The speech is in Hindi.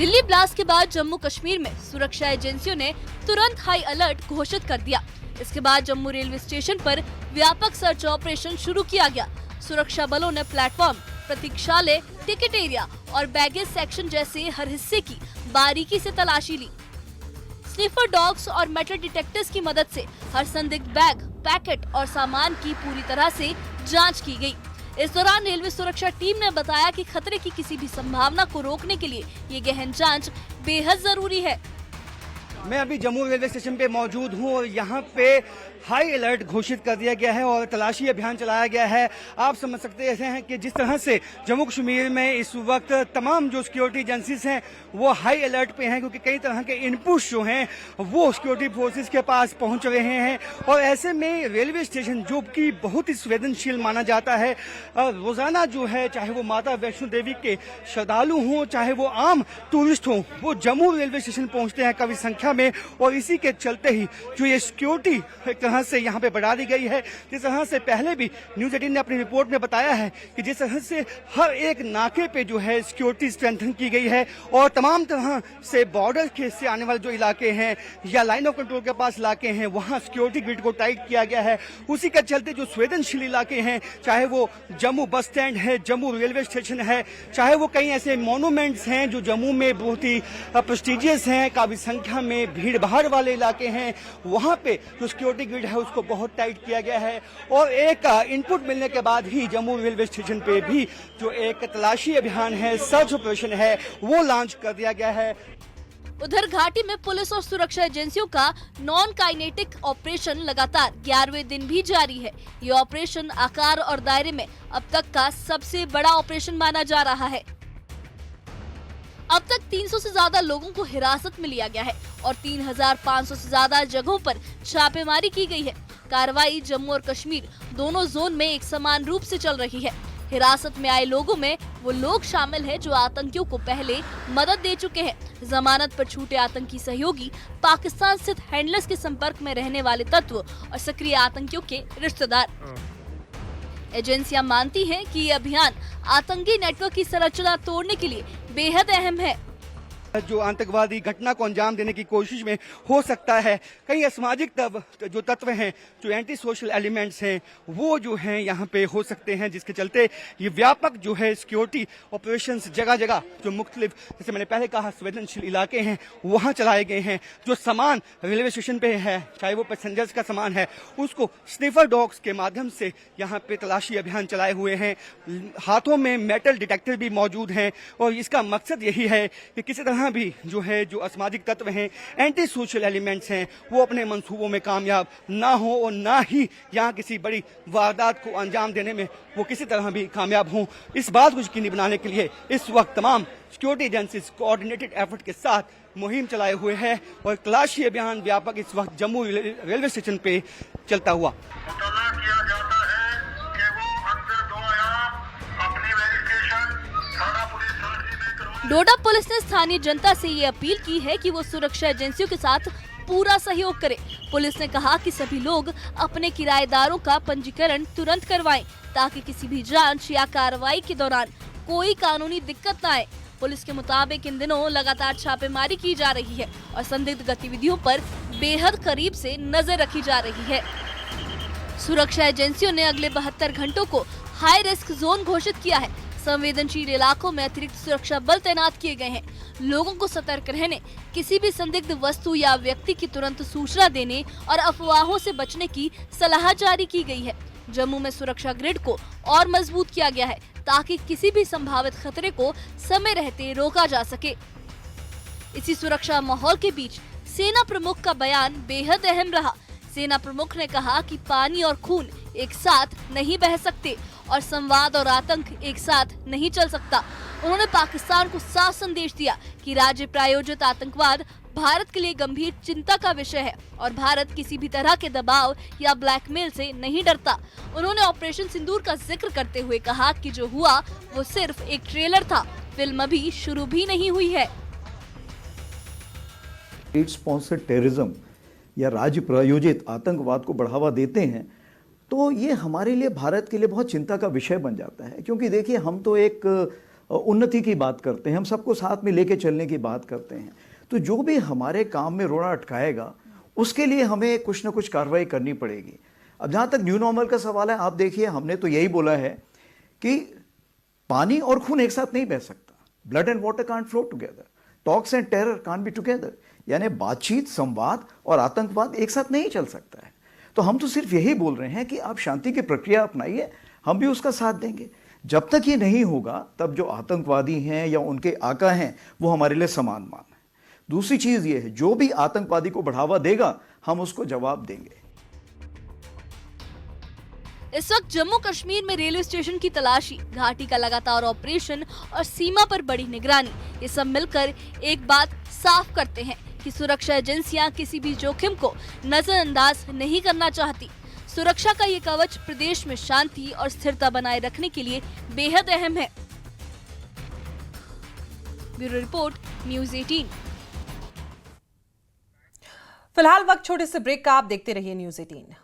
दिल्ली ब्लास्ट के बाद जम्मू कश्मीर में सुरक्षा एजेंसियों ने तुरंत हाई अलर्ट घोषित कर दिया। इसके बाद जम्मू रेलवे स्टेशन पर व्यापक सर्च ऑपरेशन शुरू किया गया। सुरक्षा बलों ने प्लेटफॉर्म, प्रतीक्षालय, टिकट एरिया और बैगेज सेक्शन जैसे हर हिस्से की बारीकी से तलाशी ली। स्निफर डॉग्स और मेटल डिटेक्टर्स की मदद से हर संदिग्ध बैग, पैकेट और सामान की पूरी तरह से जांच की गई। इस दौरान रेलवे सुरक्षा टीम ने बताया कि खतरे की किसी भी संभावना को रोकने के लिए ये गहन जांच बेहद जरूरी है। मैं अभी जम्मू रेलवे स्टेशन पे मौजूद हूँ और यहाँ पे हाई अलर्ट घोषित कर दिया गया है और तलाशी अभियान चलाया गया है। आप समझ सकते हैं कि जिस तरह से जम्मू कश्मीर में इस वक्त तमाम जो सिक्योरिटी एजेंसीज हैं वो हाई अलर्ट पे हैं, क्योंकि कई तरह के इनपुट्स जो हैं वो सिक्योरिटी फोर्सेस के पास पहुंच रहे हैं। और ऐसे में रेलवे स्टेशन जो कि बहुत ही संवेदनशील माना जाता है, रोजाना जो है चाहे वो माता वैष्णो देवी के श्रद्धालु हों चाहे वो आम टूरिस्ट हों, वो जम्मू रेलवे स्टेशन पहुंचते हैं काफी संख्या में। और इसी के चलते ही जो ये सिक्योरिटी एक तरह से यहाँ पे बढ़ा दी गई है। जिस तरह से पहले भी न्यूज 18 ने अपनी रिपोर्ट में बताया है कि जिस तरह से हर एक नाके पे जो है सिक्योरिटी स्ट्रेंथन की गई है और तमाम तरह से बॉर्डर के से आने वाले जो इलाके हैं या लाइन ऑफ कंट्रोल के पास इलाके हैं वहाँ सिक्योरिटी ग्रिड को टाइट किया गया है। उसी के चलते जो संवेदनशील इलाके हैं, चाहे वो जम्मू बस स्टैंड है, जम्मू रेलवे स्टेशन है, चाहे वो कई ऐसे मोनूमेंट्स हैं जो जम्मू में बहुत ही प्रेस्टिजियस हैं, काफी संख्या में भीड़ भाड़ वाले इलाके हैं, वहां पे जो सिक्योरिटी ग्रिड है उसको बहुत टाइट किया गया है। और एक इनपुट मिलने के बाद ही जम्मू रेलवे स्टेशन पे भी जो एक तलाशी अभियान है, सर्च ऑपरेशन है, वो लॉन्च कर दिया गया है। उधर घाटी में पुलिस और सुरक्षा एजेंसियों का नॉन काइनेटिक ऑपरेशन लगातार 11वें दिन भी जारी है। ये ऑपरेशन आकार और दायरे में अब तक का सबसे बड़ा ऑपरेशन माना जा रहा है। अब तक 300 से ज्यादा लोगों को हिरासत में लिया गया है और 3500 से ज्यादा जगहों पर छापेमारी की गई है। कार्रवाई जम्मू और कश्मीर दोनों जोन में एक समान रूप से चल रही है। हिरासत में आए लोगों में वो लोग शामिल हैं जो आतंकियों को पहले मदद दे चुके हैं। जमानत पर छूटे आतंकी सहयोगी, पाकिस्तान स्थित हैंडलर्स के संपर्क में रहने वाले तत्व और सक्रिय आतंकियों के रिश्तेदार। एजेंसियां मानती हैं कि ये अभियान आतंकी नेटवर्क की संरचना तोड़ने के लिए बेहद अहम है। जो आतंकवादी घटना को अंजाम देने की कोशिश में हो सकता है, कई असामाजिक जो तत्व हैं, जो एंटी सोशल एलिमेंट्स हैं, वो जो हैं यहाँ पे हो सकते हैं, जिसके चलते ये व्यापक जो है सिक्योरिटी ऑपरेशंस जगह जगह जो मुख्तलिफ, जैसे मैंने पहले कहा, संवेदनशील इलाके हैं वहाँ चलाए गए हैं। जो सामान रेलवे स्टेशन पे है, चाहे वो पैसेंजर्स का सामान है, उसको स्निफर डॉग्स के माध्यम से यहाँ पे तलाशी अभियान चलाए हुए हैं। हाथों में मेटल डिटेक्टर भी मौजूद हैं और इसका मकसद यही है कि किसी तरह भी जो है जो असामाजिक तत्व हैं, एंटी सोशल एलिमेंट्स हैं, वो अपने मंसूबों में कामयाब ना हो और ना ही यहाँ किसी बड़ी वारदात को अंजाम देने में वो किसी तरह भी कामयाब हों। इस बात को यकीनी बनाने के लिए इस वक्त तमाम सिक्योरिटी एजेंसीज कोऑर्डिनेटेड एफर्ट के साथ मुहिम चलाए हुए हैं और तलाशी अभियान व्यापक इस वक्त जम्मू रेलवे स्टेशन पे चलता हुआ। डोडा पुलिस ने स्थानीय जनता से ये अपील की है कि वो सुरक्षा एजेंसियों के साथ पूरा सहयोग करें। पुलिस ने कहा कि सभी लोग अपने किराएदारों का पंजीकरण तुरंत करवाएं ताकि किसी भी जांच या कार्रवाई के दौरान कोई कानूनी दिक्कत न आए। पुलिस के मुताबिक इन दिनों लगातार छापेमारी की जा रही है और संदिग्ध गतिविधियों पर बेहद करीब से नजर रखी जा रही है। सुरक्षा एजेंसियों ने अगले 72 घंटों को हाई रिस्क जोन घोषित किया है। संवेदनशील इलाकों में अतिरिक्त सुरक्षा बल तैनात किए गए हैं। लोगों को सतर्क रहने, किसी भी संदिग्ध वस्तु या व्यक्ति की तुरंत सूचना देने और अफवाहों से बचने की सलाह जारी की गई है। जम्मू में सुरक्षा ग्रिड को और मजबूत किया गया है ताकि किसी भी संभावित खतरे को समय रहते रोका जा सके। इसी सुरक्षा माहौल के बीच सेना प्रमुख का बयान बेहद अहम रहा। सेना प्रमुख ने कहा कि पानी और खून एक साथ नहीं बह सकते और संवाद और आतंक एक साथ नहीं चल सकता। उन्होंने पाकिस्तान को साफ संदेश दिया कि राज्य प्रायोजित आतंकवाद भारत के लिए गंभीर चिंता का विषय है और भारत किसी भी तरह के दबाव या ब्लैकमेल से नहीं डरता। उन्होंने ऑपरेशन सिंदूर का जिक्र करते हुए कहा कि जो हुआ वो सिर्फ एक ट्रेलर था, फिल्म अभी शुरू भी नहीं हुई है। स्टेट स्पॉन्सर्ड टेररिज्म या राज्य प्रायोजित आतंकवाद को बढ़ावा देते हैं तो ये हमारे लिए, भारत के लिए बहुत चिंता का विषय बन जाता है। क्योंकि देखिए, हम तो एक उन्नति की बात करते हैं, हम सबको साथ में लेके चलने की बात करते हैं। तो जो भी हमारे काम में रोड़ा अटकाएगा उसके लिए हमें कुछ ना कुछ कार्रवाई करनी पड़ेगी। अब जहाँ तक न्यू नॉर्मल का सवाल है, आप देखिए हमने तो यही बोला है कि पानी और खून एक साथ नहीं बह सकता। Blood and water can't flow together, talks and terror can't be together. यानी बातचीत, संवाद और आतंकवाद एक साथ नहीं चल सकता है। तो हम तो सिर्फ यही बोल रहे हैं कि आप शांति की प्रक्रिया अपनाइए, हम भी उसका साथ देंगे। जब तक ये नहीं होगा तब जो आतंकवादी हैं या उनके आका हैं वो हमारे लिए समान मान है। दूसरी चीज ये है, जो भी आतंकवादी को बढ़ावा देगा हम उसको जवाब देंगे। इस वक्त जम्मू कश्मीर में रेलवे स्टेशन की तलाशी, घाटी का लगातार ऑपरेशन और सीमा पर बड़ी निगरानी, ये सब मिलकर एक बात साफ करते हैं कि सुरक्षा एजेंसियां किसी भी जोखिम को नजरअंदाज नहीं करना चाहती। सुरक्षा का ये कवच प्रदेश में शांति और स्थिरता बनाए रखने के लिए बेहद अहम है। Bureau report, news 18। फिलहाल वक्त छोटे से ब्रेक का, आप देखते रहिए न्यूज़ 18।